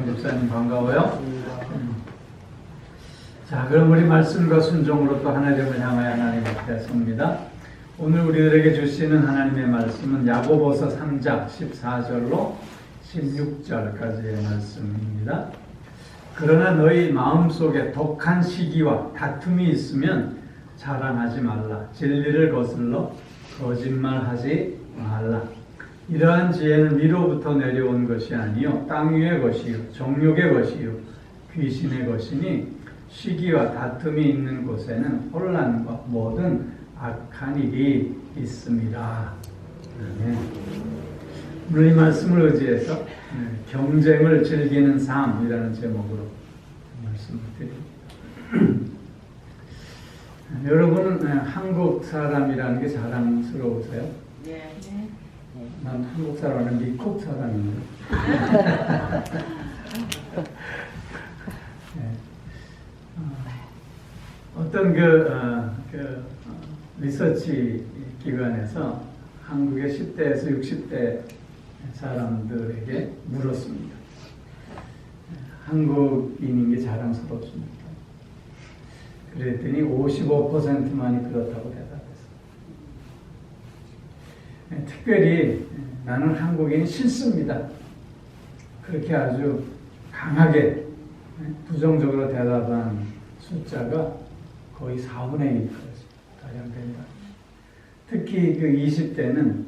집사님 반가워요. 자, 그럼 우리 말씀과 순종으로 또 하나님을 향하여 하나님 앞에 섭니다. 오늘 우리들에게 주시는 하나님의 말씀은 야고보서 3장 14절로 16절까지의 말씀입니다. 그러나 너희 마음속에 독한 시기와 다툼이 있으면 자랑하지 말라. 진리를 거슬러 거짓말하지 말라. 이러한 지혜는 위로부터 내려온 것이 아니요 땅 위의 것이요 정욕의 것이요 귀신의 것이니 시기와 다툼이 있는 곳에는 혼란과 모든 악한 일이 있습니다. 네. 오늘 이 말씀을 의지해서 경쟁을 즐기는 삶이라는 제목으로 말씀을 드립니다. 여러분은 한국 사람이라는 게 자랑스러우세요? 네. 난 한국 사람은 미국 사람인데. 네. 어떤 리서치 기관에서 한국의 10대에서 60대 사람들에게 물었습니다. 한국인인 게 자랑스럽습니까? 그랬더니 55%만이 그렇다고 대답했어요. 특별히 나는 한국인이 싫습니다. 그렇게 아주 강하게 부정적으로 대답한 숫자가 거의 4분의 1까지 가량된다. 특히 그 20대는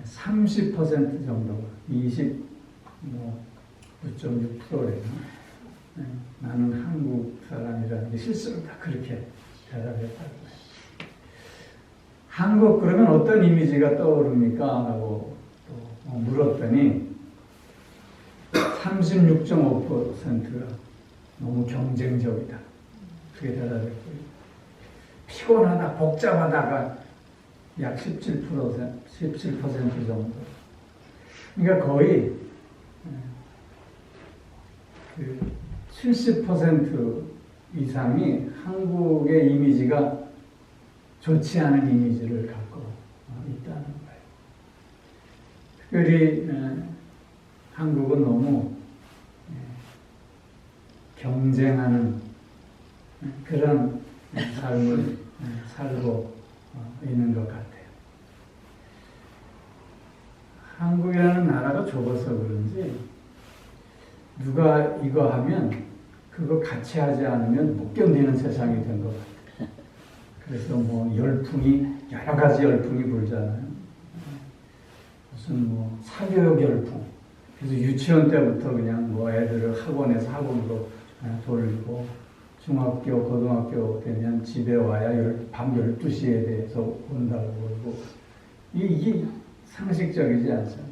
30% 정도가 29.6%래요. 나는 한국 사람이라는 게 싫습니다. 그렇게 대답했다고 해요. 한국 그러면 어떤 이미지가 떠오릅니까? 라고 또 물었더니 36.5%가 너무 경쟁적이다. 그게 대답했고요. 피곤하다, 복잡하다가 약 17% 정도. 그러니까 거의 70% 이상이 한국의 이미지가 좋지 않은 이미지를 갖고 있다는 거예요. 특별히 한국은 너무 경쟁하는 그런 삶을 살고 있는 것 같아요. 한국이라는 나라가 좁아서 그런지 누가 이거 하면 그거 같이 하지 않으면 못 견디는 세상이 된 것 같아요. 그래서 뭐 열풍이 여러 가지 열풍이 불잖아요. 무슨 사교육 열풍. 그래서 유치원 때부터 그냥 애들을 학원에서 학원으로 돌리고 중학교, 고등학교 되면 집에 와야 밤 12시에 대해서 온다고 그러고 이게 상식적이지 않잖아요.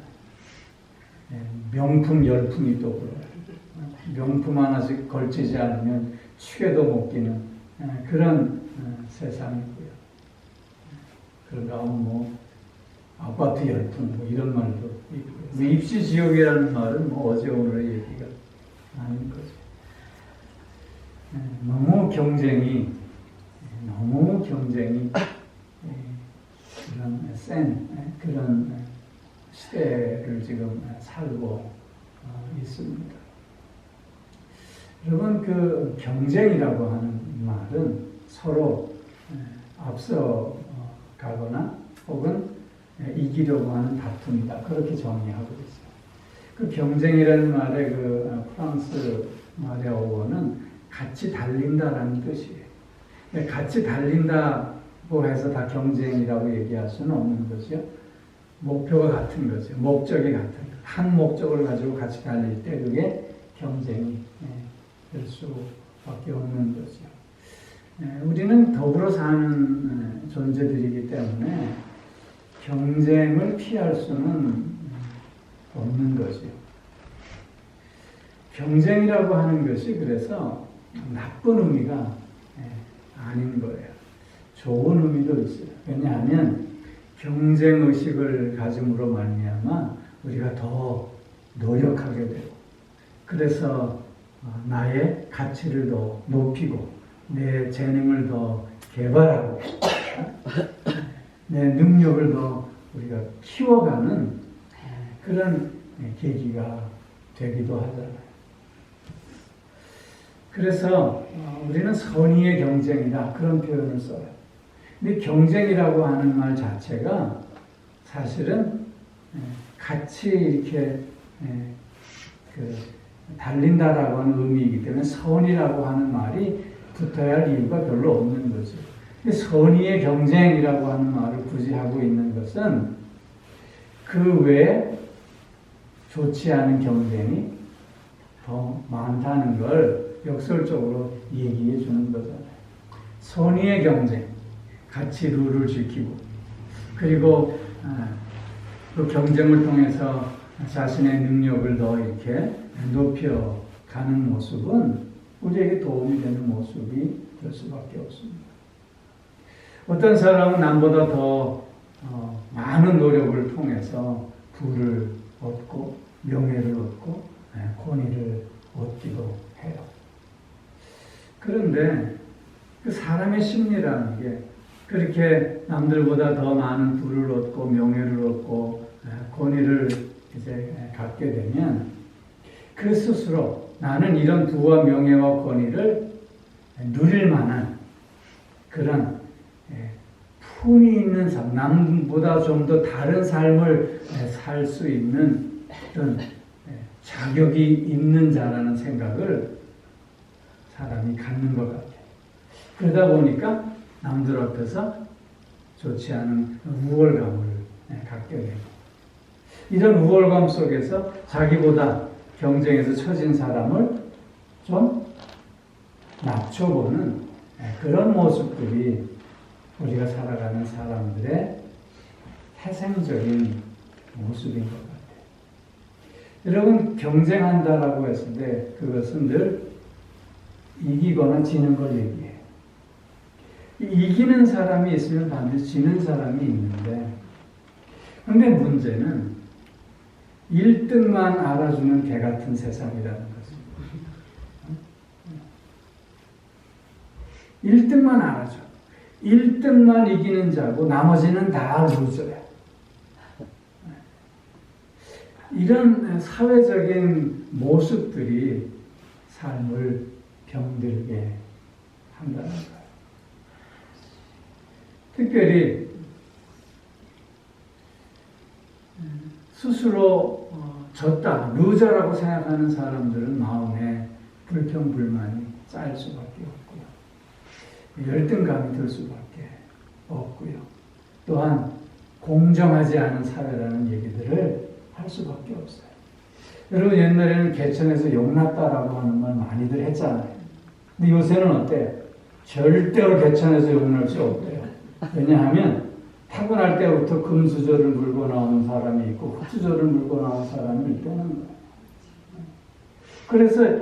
명품 열풍이 또 그래요. 명품 하나씩 걸치지 않으면 취해도 못 끼는 그런 세상이고요. 그러다 아파트 열풍 이런 말도 있고요. 입시 지옥이라는 말은 어제 오늘의 얘기가 아닌 거죠. 너무 경쟁이 그런 그런 시대를 지금 살고 있습니다. 여러분, 그 경쟁이라고 하는 말은 서로 앞서 가거나 혹은 이기려고 하는 다툼이다. 그렇게 정의하고 있어요. 그 경쟁이라는 말의 그 프랑스 말의 어원은 같이 달린다라는 뜻이에요. 같이 달린다고 해서 다 경쟁이라고 얘기할 수는 없는 거죠. 목표가 같은 거죠. 목적이 같은 거. 한 목적을 가지고 같이 달릴 때 그게 경쟁이 될 수밖에 없는 거죠. 우리는 더불어 사는 존재들이기 때문에 경쟁을 피할 수는 없는 거죠. 경쟁이라고 하는 것이 그래서 나쁜 의미가 아닌 거예요. 좋은 의미도 있어요. 왜냐하면 경쟁의식을 가짐으로 말미암아 우리가 더 노력하게 되고 그래서 나의 가치를 더 높이고 내 재능을 더 개발하고 내 능력을 더 우리가 키워가는 그런 계기가 되기도 하잖아요. 그래서 우리는 선의의 경쟁이다 그런 표현을 써요. 근데 경쟁이라고 하는 말 자체가 사실은 같이 이렇게 달린다라고 하는 의미이기 때문에 선의라고 하는 말이 붙어야 할 이유가 별로 없는 거죠. 선의의 경쟁이라고 하는 말을 굳이 하고 있는 것은 그 외에 좋지 않은 경쟁이 더 많다는 걸 역설적으로 얘기해 주는 거잖아요. 선의의 경쟁, 같이 룰을 지키고, 그리고 그 경쟁을 통해서 자신의 능력을 더 이렇게 높여가는 모습은 우리에게 도움이 되는 모습이 될 수밖에 없습니다. 어떤 사람은 남보다 더 많은 노력을 통해서 부를 얻고 명예를 얻고 권위를 얻기도 해요. 그런데 그 사람의 심리라는 게 그렇게 남들보다 더 많은 부를 얻고 명예를 얻고 권위를 이제 갖게 되면 그 스스로 나는 이런 부와 명예와 권위를 누릴 만한 그런 품이 있는 삶, 남보다 좀 더 다른 삶을 살 수 있는 그런 자격이 있는 자라는 생각을 사람이 갖는 것 같아요. 그러다 보니까 남들 앞에서 좋지 않은 우월감을 갖게 되고, 이런 우월감 속에서 자기보다 경쟁에서 처진 사람을 좀 낮춰보는 그런 모습들이 우리가 살아가는 사람들의 태생적인 모습인 것 같아요. 여러분, 경쟁한다라고 했을 때 그것은 늘 이기거나 지는 걸 얘기해요. 이기는 사람이 있으면 반드시 지는 사람이 있는데, 근데 문제는 1등만 알아주는 개 같은 세상이라는 거죠. 1등만 알아줘. 1등만 이기는 자고 나머지는 다 루저야. 이런 사회적인 모습들이 삶을 병들게 한다는 거예요. 특별히 스스로 졌다, 루저라고 생각하는 사람들은 마음에 불평불만이 쌓일 수밖에 없고요. 열등감이 들 수밖에 없고요. 또한 공정하지 않은 사회라는 얘기들을 할 수밖에 없어요. 여러분, 옛날에는 개천에서 용났다라고 하는 말 많이들 했잖아요. 근데 요새는 어때요? 절대로 개천에서 용날 수 없대요. 왜냐하면 타고날 때부터 금수저를 물고 나오는 사람이 있고 흑수저를 물고 나오는 사람이 있다는 거예요. 그래서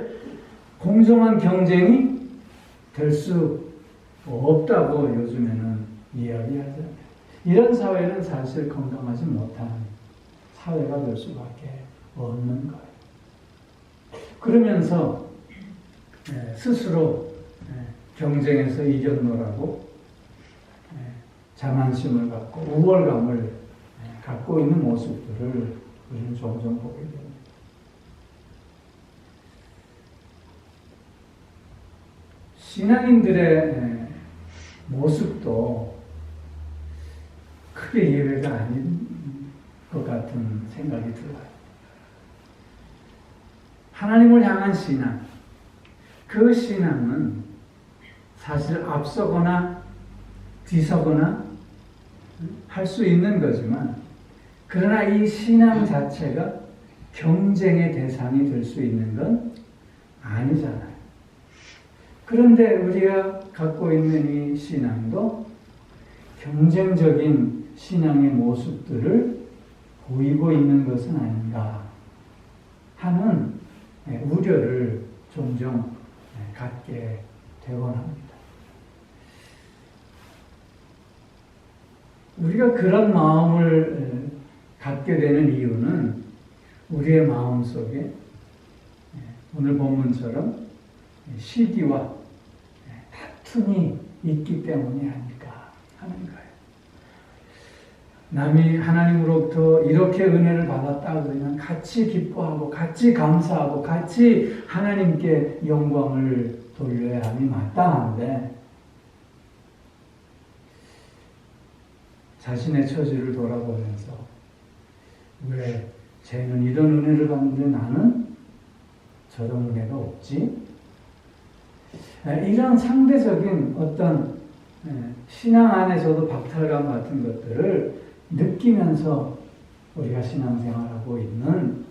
공정한 경쟁이 될 수 없다고 요즘에는 이야기하잖아요. 이런 사회는 사실 건강하지 못한 사회가 될 수밖에 없는 거예요. 그러면서 스스로 경쟁에서 이겨노라고 자만심을 갖고 우월감을 갖고 있는 모습들을 우리는 종종 보게 됩니다. 신앙인들의 모습도 크게 예외가 아닌 것 같은 생각이 들어요. 하나님을 향한 신앙, 그 신앙은 사실 앞서거나 뒤서거나 할 수 있는 거지만, 그러나 이 신앙 자체가 경쟁의 대상이 될 수 있는 건 아니잖아요. 그런데 우리가 갖고 있는 이 신앙도 경쟁적인 신앙의 모습들을 보이고 있는 것은 아닌가 하는 우려를 종종 갖게 되곤 합니다. 우리가 그런 마음을 갖게 되는 이유는 우리의 마음 속에 오늘 본문처럼 시기와 다툼이 있기 때문이 아닐까 하는 거예요. 남이 하나님으로부터 이렇게 은혜를 받았다 그러면 같이 기뻐하고 같이 감사하고 같이 하나님께 영광을 돌려야 함이 마땅한데 자신의 처지를 돌아보면서 왜 쟤는 이런 은혜를 받는데 나는 저런 은혜가 없지? 이런 상대적인 어떤 신앙 안에서도 박탈감 같은 것들을 느끼면서 우리가 신앙생활하고 있는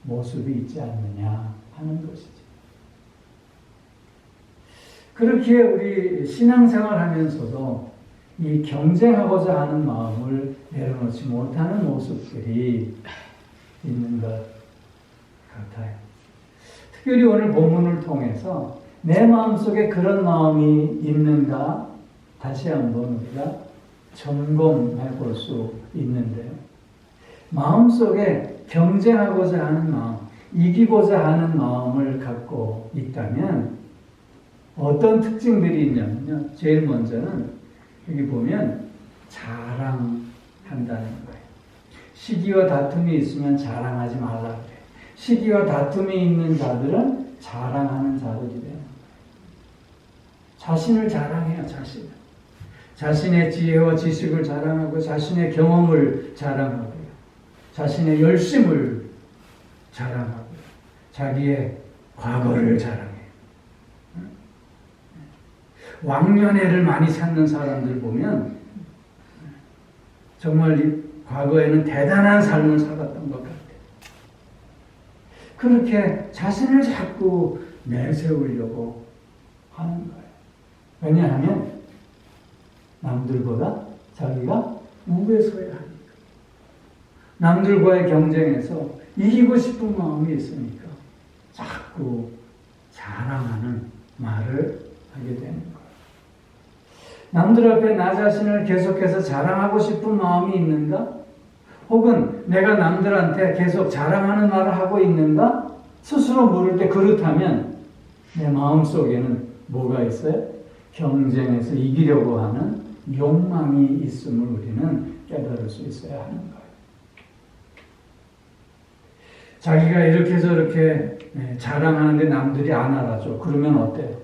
모습이 있지 않느냐 하는 것이죠. 그렇게 우리 신앙생활하면서도 이 경쟁하고자 하는 마음을 내려놓지 못하는 모습들이 있는 것 같아요. 특별히 오늘 본문을 통해서 내 마음속에 그런 마음이 있는가 다시 한번 우리가 점검해 볼 수 있는데요. 마음속에 경쟁하고자 하는 마음, 이기고자 하는 마음을 갖고 있다면 어떤 특징들이 있냐면요. 제일 먼저는 여기 보면 자랑한다는 거예요. 시기와 다툼이 있으면 자랑하지 말라 그래요. 시기와 다툼이 있는 자들은 자랑하는 자들이래요. 자신을 자랑해요. 자신의 지혜와 지식을 자랑하고 자신의 경험을 자랑하고요. 자신의 열심을 자랑하고요. 자기의 과거를 자랑해요. 왕년애를 많이 찾는 사람들 보면 정말 이 과거에는 대단한 삶을 살았던 것 같아요. 그렇게 자신을 자꾸 내세우려고 하는 거예요. 왜냐하면 남들보다 자기가 우위에 서야 하니까. 남들과의 경쟁에서 이기고 싶은 마음이 있으니까 자꾸 자랑하는 말을 하게 되는 거예요. 남들 앞에 나 자신을 계속해서 자랑하고 싶은 마음이 있는가? 혹은 내가 남들한테 계속 자랑하는 말을 하고 있는가? 스스로 물을 때 그렇다면 내 마음속에는 뭐가 있어요? 경쟁에서 이기려고 하는 욕망이 있음을 우리는 깨달을 수 있어야 하는 거예요. 자기가 이렇게 저렇게 자랑하는데 남들이 안 알아줘. 그러면 어때요?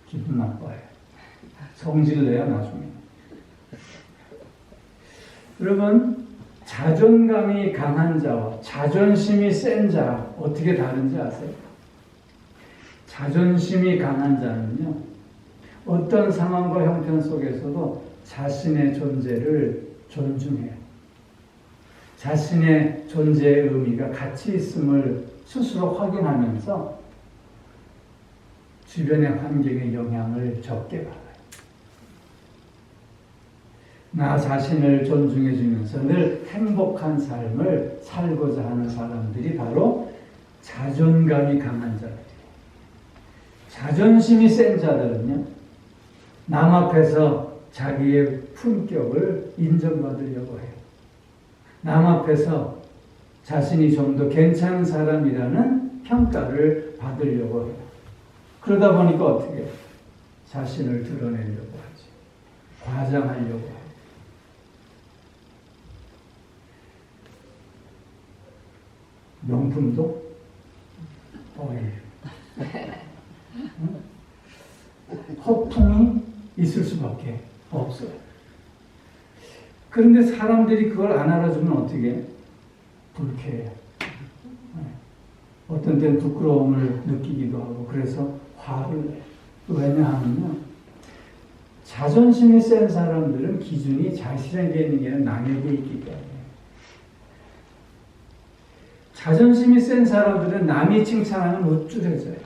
기분 나빠요. 성질내요, 나중에. 여러분, 자존감이 강한 자와 자존심이 센 자, 어떻게 다른지 아세요? 자존심이 강한 자는요, 어떤 상황과 형편 속에서도 자신의 존재를 존중해요. 자신의 존재의 의미가 가치 있음을 스스로 확인하면서 주변의 환경의 영향을 적게 받아요. 나 자신을 존중해 주면서 늘 행복한 삶을 살고자 하는 사람들이 바로 자존감이 강한 자들이에요. 자존심이 센 자들은요, 남 앞에서 자기의 품격을 인정받으려고 해요. 남 앞에서 자신이 좀 더 괜찮은 사람이라는 평가를 받으려고 해요. 그러다 보니까 어떻게 해요? 자신을 드러내려고 하지. 과장하려고 해요. 명품도 허풍이 있을 수밖에 없어요. 그런데 사람들이 그걸 안 알아주면 어떻게 해요? 불쾌해요. 어떤 때는 부끄러움을 느끼기도 하고 그래서 화를 내요. 왜냐하면요, 자존심이 센 사람들은 기준이 자신에게 있는 게 아니라 남에게 있기 때문에. 자존심이 센 사람들은 남이 칭찬하면 우쭐해져요.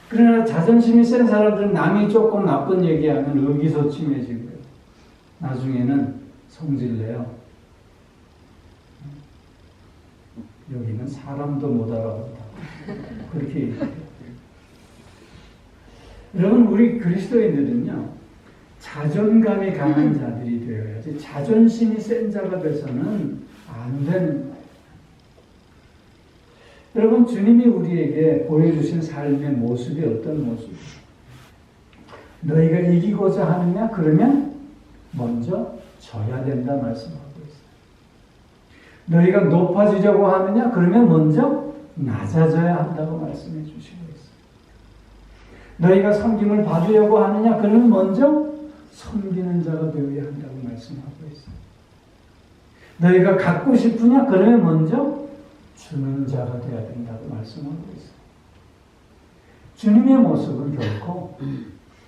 그러나 자존심이 센 사람들은 남이 조금 나쁜 얘기하면 의기소침해지고요. 나중에는 성질내요. 여기는 사람도 못 알아본다. 그렇게 얘기해요. 여러분, 우리 그리스도인들은요, 자존감이 강한 자들이 되어야지 자존심이 센 자가 돼서는 안 되는 거예요. 여러분, 주님이 우리에게 보여주신 삶의 모습이 어떤 모습이에요? 너희가 이기고자 하느냐? 그러면 먼저 져야 된다 말씀하고 있어요. 너희가 높아지려고 하느냐? 그러면 먼저 낮아져야 한다고 말씀해 주시고 있어요. 너희가 섬김을 받으려고 하느냐? 그러면 먼저 섬기는 자가 되어야 한다고 말씀하고 있어요. 너희가 갖고 싶으냐? 그러면 먼저 주는 자가 되어야 된다고 말씀하고 있어요. 주님의 모습은 결코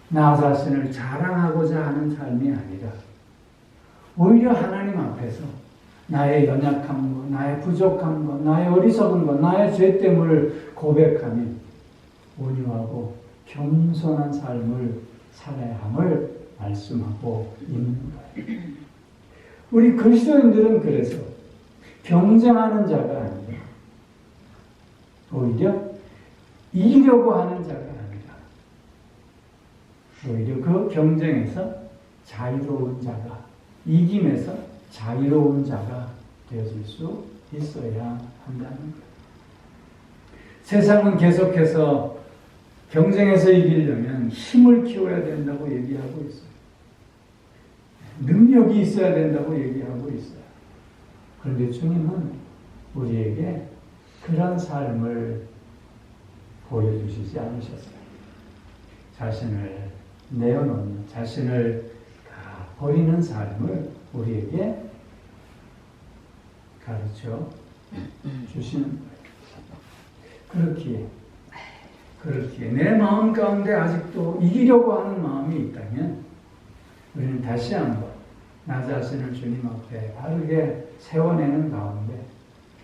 나 자신을 자랑하고자 하는 삶이 아니라 오히려 하나님 앞에서 나의 연약한 것, 나의 부족한 것, 나의 어리석은 것, 나의 죄됨을 고백하며 온유하고 겸손한 삶을 살아야 함을 말씀하고 있는 거예요. 우리 그리스도인들은 그래서 경쟁하는 자가 아니라 오히려 이기려고 하는 자가 아니라 오히려 그 경쟁에서 자유로운 자가, 이김에서 자유로운 자가 되어질 수 있어야 한다는 거예요. 세상은 계속해서 경쟁에서 이기려면 힘을 키워야 된다고 얘기하고 있어요. 능력이 있어야 된다고 얘기하고 있어요. 그런데 주님은 우리에게 그런 삶을 보여주시지 않으셨어요. 자신을 내어놓는, 자신을 다 버리는 삶을 우리에게 가르쳐 주시는 거예요. 그렇기에 내 마음 가운데 아직도 이기려고 하는 마음이 있다면 우리는 다시 한번 나 자신을 주님 앞에 바르게 세워내는 가운데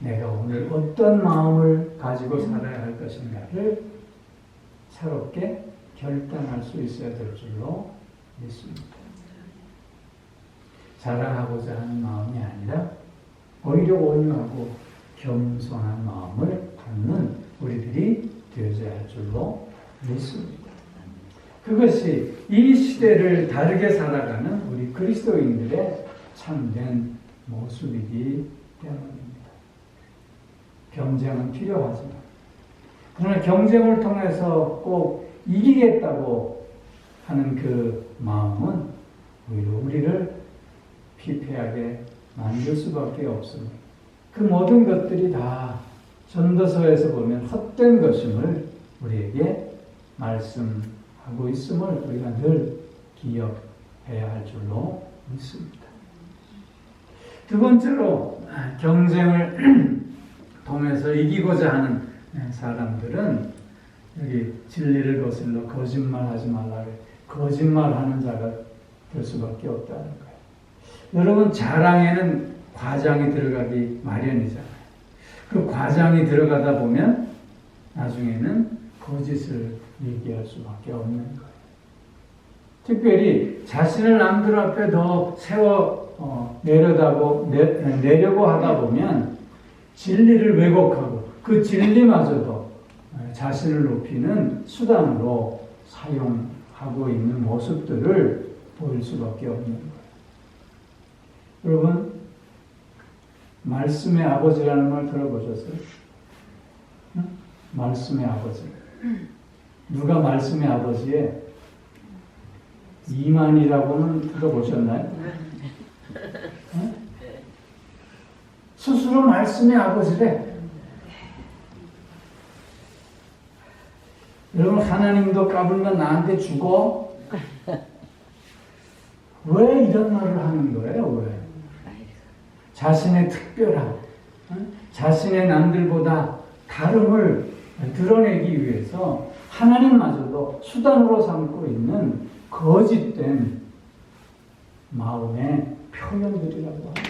내가 오늘 어떤 마음을 가지고 살아야 할 것인가를 새롭게 결단할 수 있어야 될 줄로 믿습니다. 자랑하고자 하는 마음이 아니라 오히려 온유하고 겸손한 마음을 갖는 우리들이 되어져야 할 줄로 믿습니다. 그것이 이 시대를 다르게 살아가는 우리 그리스도인들의 참된 모습이기 때문입니다. 경쟁은 필요하지만 그러나 경쟁을 통해서 꼭 이기겠다고 하는 그 마음은 오히려 우리를 피폐하게 만들 수밖에 없습니다. 그 모든 것들이 다 전도서에서 보면 헛된 것임을 우리에게 말씀하고 있음을 우리가 늘 기억해야 할 줄로 믿습니다. 두 번째로 경쟁을 통해서 이기고자 하는 사람들은 여기 진리를 거슬러 거짓말하지 말라. 거짓말하는 자가 될 수밖에 없다는 거예요. 여러분 자랑에는 과장이 들어가기 마련이잖아요. 그 과장이 들어가다 보면 나중에는 거짓을 얘기할 수밖에 없는 거예요. 특별히 자신을 남들 앞에 더 세워 내려고 하다 보면 진리를 왜곡하고 그 진리마저도 자신을 높이는 수단으로 사용하고 있는 모습들을 보일 수밖에 없는 거예요. 여러분, 말씀의 아버지라는 말 들어보셨어요? 응? 말씀의 아버지. 누가 말씀의 아버지에 이만이라고는 들어보셨나요? 응? 스스로 말씀의 아버지래. 여러분, 하나님도 까불면 나한테 죽어? 왜 이런 말을 하는 거예요? 왜? 자신의 특별함, 자신의 남들보다 다름을 드러내기 위해서 하나님마저도 수단으로 삼고 있는 거짓된 마음의 표현들이라고 합니다.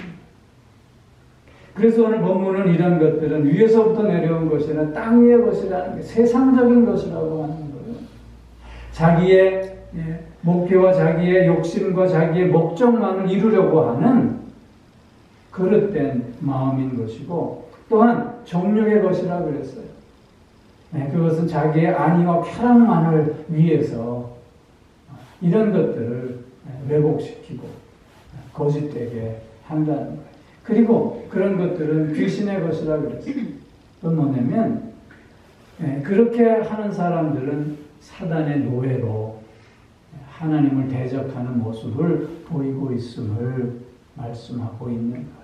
그래서 오늘 본문은 이런 것들은 위에서부터 내려온 것이라 땅 위의 것이라는 게 세상적인 것이라고 하는 거예요. 자기의 목표와 자기의 욕심과 자기의 목적만을 이루려고 하는 그릇된 마음인 것이고 또한 정욕의 것이라 그랬어요. 그것은 자기의 안위와 쾌락만을 위해서 이런 것들을 왜곡시키고 거짓되게 한다는 거예요. 그리고 그런 것들은 귀신의 것이라 그랬어요. 그건 뭐냐면 그렇게 하는 사람들은 사단의 노예로 하나님을 대적하는 모습을 보이고 있음을 말씀하고 있는 거예요.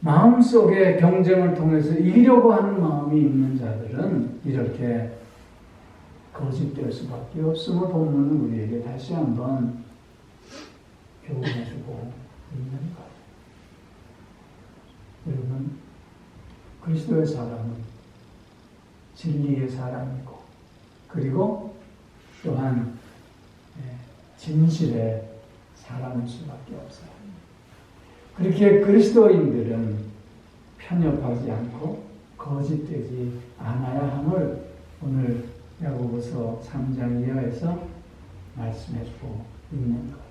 마음속에 경쟁을 통해서 이기려고 하는 마음이 있는 자들은 이렇게 거짓될 수밖에 없음을 본문은 우리에게 다시 한번 교훈해주고 있는 것. 여러분, 그리스도의 사람은 진리의 사람이고, 그리고 또한 진실의 사람일 수밖에 없어요. 그렇게 그리스도인들은 편협하지 않고 거짓되지 않아야 함을 오늘 야고보서 3장 이하에서 말씀해주고 있는 거예요.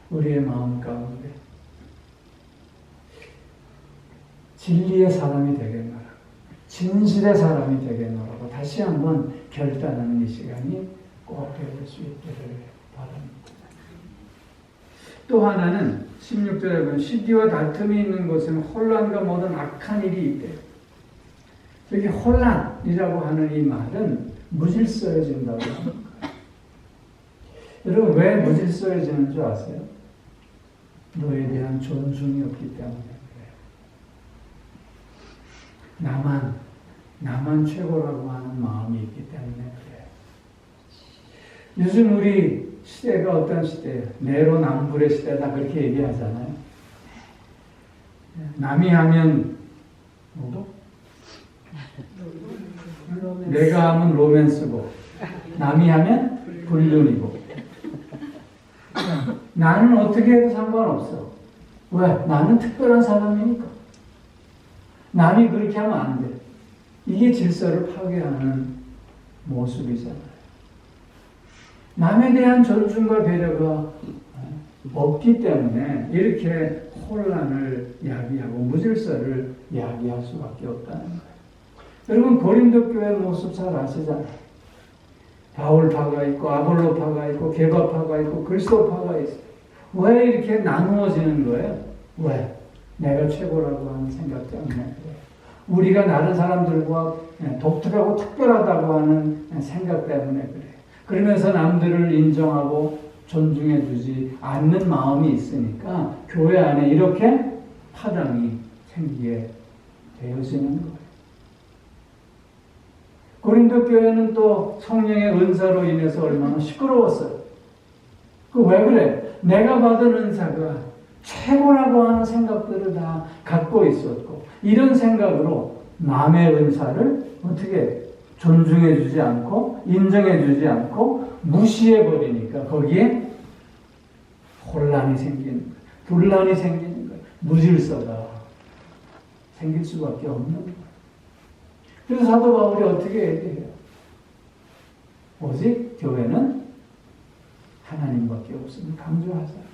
우리의 마음 가운데 진리의 사람이 되겠노라, 진실의 사람이 되겠노라고 다시 한번 결단하는 이 시간이 꼭 되어질 수 있기를 바랍니다. 또 하나는 16절에 보면 시기와 다툼이 있는 곳에는 혼란과 모든 악한 일이 있대요. 여기 혼란이라고 하는 이 말은 무질서해진다고 합니다. 여러분, 왜 무질서해지는 줄 아세요? 너에 대한 존중이 없기 때문에 그래요. 나만 최고라고 하는 마음이 있기 때문에 그래요. 요즘 우리 시대가 어떤 시대예요? 내로남불의 시대다 그렇게 얘기하잖아요. 남이 하면 뭐고? 내가 하면 로맨스고, 남이 하면 불륜이고. 나는 어떻게 해도 상관없어. 왜? 나는 특별한 사람이니까. 남이 그렇게 하면 안 돼. 이게 질서를 파괴하는 모습이잖아요. 남에 대한 존중과 배려가 없기 때문에 이렇게 혼란을 야기하고 무질서를 야기할 수밖에 없다는 거예요. 여러분, 고린도 교회 모습 잘 아시잖아요. 바울파가 있고 아볼로파가 있고 게바파가 있고 그리스도파가 있어요. 왜 이렇게 나누어지는 거예요? 왜? 내가 최고라고 하는 생각 때문에 그래요. 우리가 다른 사람들과 독특하고 특별하다고 하는 생각 때문에 그래요. 그러면서 남들을 인정하고 존중해 주지 않는 마음이 있으니까 교회 안에 이렇게 파당이 생기게 되어지는 거예요. 고린도 교회는 또 성령의 은사로 인해서 얼마나 시끄러웠어요. 왜 그래? 내가 받은 은사가 최고라고 하는 생각들을 다 갖고 있었고, 이런 생각으로 남의 은사를 어떻게 존중해 주지 않고 인정해 주지 않고 무시해 버리니까 거기에 혼란이 생기는 거예요. 분란이 생기는 거예요. 무질서가 생길 수밖에 없는 거예요. 그래서 사도 바울이 어떻게 얘기해요? 오직 교회는 하나님밖에 없음을 강조하잖아요.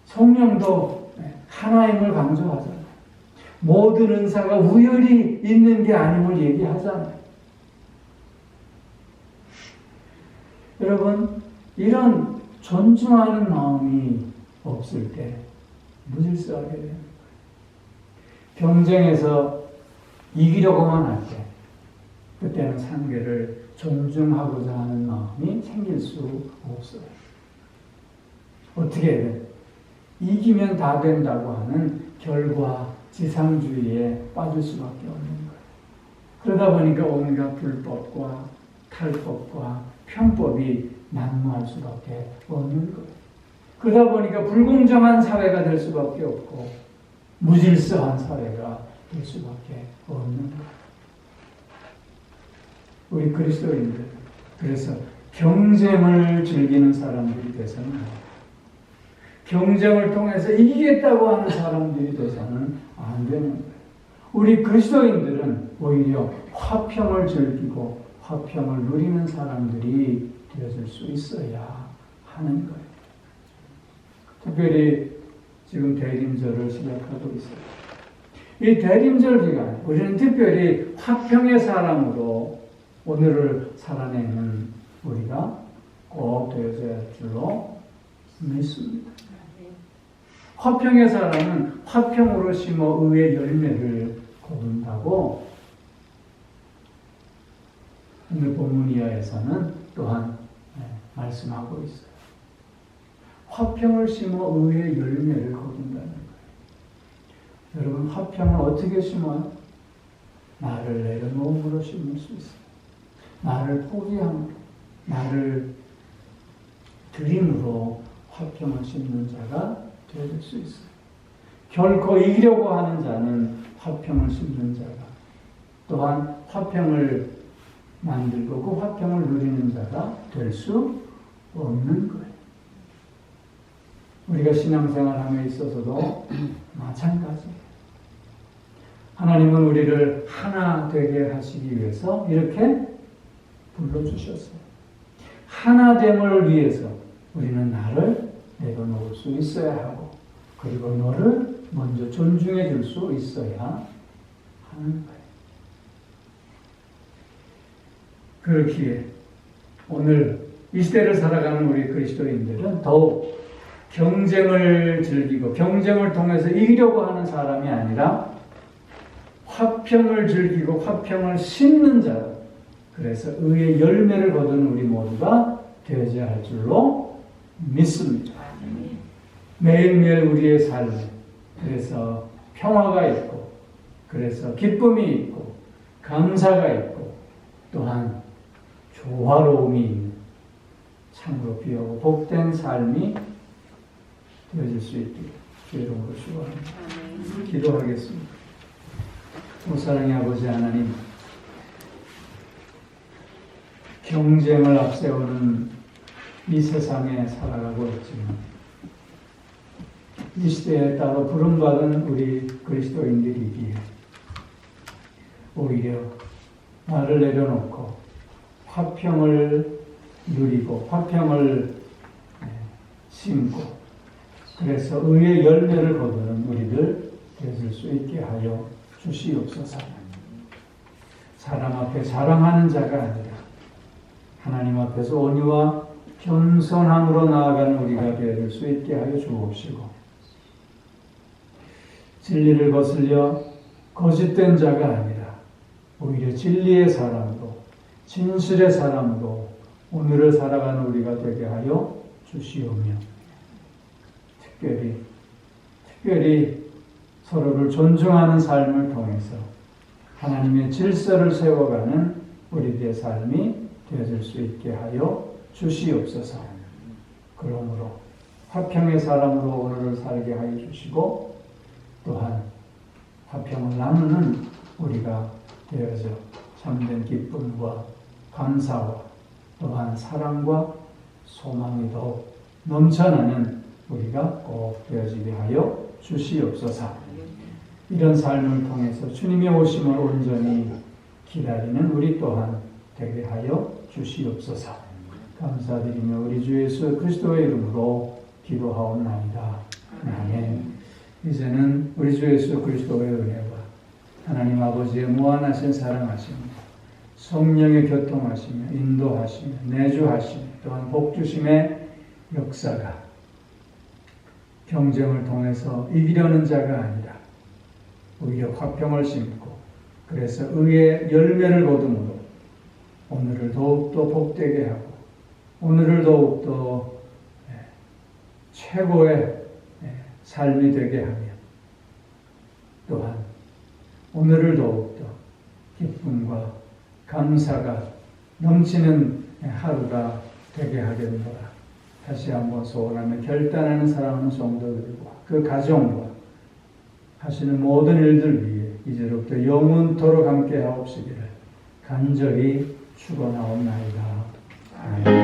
성령도 하나님을 강조하잖아요. 모든 은사가 우열이 있는 게 아님을 얘기하잖아요. 여러분, 이런 존중하는 마음이 없을 때 무질서하게 되는 거예요. 경쟁에서 이기려고만 할 때, 그때는 상대를 존중하고자 하는 마음이 생길 수 없어요. 어떻게 해야 돼? 이기면 다 된다고 하는 결과 지상주의에 빠질 수밖에 없는 거예요. 그러다 보니까 온갖 불법과 탈법과 편법이 난무할 수밖에 없는 거예요. 그러다 보니까 불공정한 사회가 될 수밖에 없고 무질서한 사회가 될 수밖에 없는 거예요. 우리 그리스도인들, 그래서 경쟁을 즐기는 사람들이 돼서는 안 돼요. 경쟁을 통해서 이기겠다고 하는 사람들이 돼서는 안 되는 거예요. 우리 그리스도인들은 오히려 화평을 즐기고 화평을 누리는 사람들이 되어줄 수 있어야 하는 거예요. 특별히 지금 대림절을 시작하고 있어요. 이 대림절 기간, 우리는 특별히 화평의 사람으로 오늘을 살아내는 우리가 꼭 되어져야 할 줄로 믿습니다. 화평의 사람은 화평으로 심어 의의 열매를 거둔다고 오늘 본문 이하에서는 또한 말씀하고 있어요. 화평을 심어 의의 열매를 거둔다는 거예요. 여러분, 화평을 어떻게 심어요? 나를 내려놓음으로 심을 수 있어요. 나를 포기함으로, 나를 드림으로 화평을 심는 자가 될 수 있어요. 결코 이기려고 하는 자는 화평을 심는 자가, 또한 화평을 만들고 그 화평을 누리는 자가 될 수 없는 거예요. 우리가 신앙생활함에 있어서도 마찬가지예요. 하나님은 우리를 하나 되게 하시기 위해서 이렇게 불러주셨어요. 하나됨을 위해서 우리는 나를 내려놓을 수 있어야 하고, 그리고 너를 먼저 존중해 줄 수 있어야 하는 거예요. 그렇기에 오늘 이 시대를 살아가는 우리 그리스도인들은 더욱 경쟁을 즐기고 경쟁을 통해서 이기려고 하는 사람이 아니라 화평을 즐기고 화평을 심는 자, 그래서 의의 열매를 거두는 우리 모두가 되어야 할 줄로 믿습니다. 매일매일 우리의 삶에 그래서 평화가 있고, 그래서 기쁨이 있고, 감사가 있고, 또한 조화로움이 있는 참으로 귀하고 복된 삶이 되어질 수 있기를 주의 이름으로 축원합니다. 기도하겠습니다. 오 사랑의 아버지 하나님, 경쟁을 앞세우는 이 세상에 살아가고 있지만 이 시대에 따라 부름받은 우리 그리스도인들이기에 오히려 나를 내려놓고 화평을 누리고 화평을 심고, 그래서 의의 열매를 거두는 우리들 되실 수 있게 하여 주시옵소서. 사람 앞에 자랑하는 자가 아니라 하나님 앞에서 온유와 겸손함으로 나아가는 우리가 되어질 수 있게 하여 주옵시고, 진리를 거슬려 거짓된 자가 아니라 오히려 진리의 사람으로, 진실의 사람으로 오늘을 살아가는 우리가 되게 하여 주시오며, 특별히 서로를 존중하는 삶을 통해서 하나님의 질서를 세워가는 우리들의 삶이 되어질 수 있게 하여 주시옵소서. 그러므로 화평의 사람으로 오늘을 살게 하여 주시고, 또한 화평을 나누는 우리가 되어져 참된 기쁨과 감사와 또한 사랑과 소망이 더욱 넘쳐나는 우리가 꼭 되어지게 하여 주시옵소서. 이런 삶을 통해서 주님의 오심을 온전히 기다리는 우리 또한 되게 하여 주시옵소서. 감사드리며 우리 주 예수 그리스도의 이름으로 기도하옵나이다. 아멘. 이제는 우리 주 예수 그리스도의 은혜와 하나님 아버지의 무한하신 사랑하시며 성령의 교통하시며 인도하시며 내주하시며 또한 복주심의 역사가 경쟁을 통해서 이기려는 자가 아니라 오히려 화평을 심고, 그래서 의의 열매를 거둠으로 오늘을 더욱더 복되게 하고 오늘을 더욱더 최고의 삶이 되게 하며, 또한 오늘을 더욱더 기쁨과 감사가 넘치는 하루가 되게 하겠노라. 다시 한번 소원하며 결단하는 사랑하는 성도들과 그 가정과 하시는 모든 일들 위해 이제로부터 영원토록 함께 하옵시기를 간절히 축원하옵나이다. 아멘.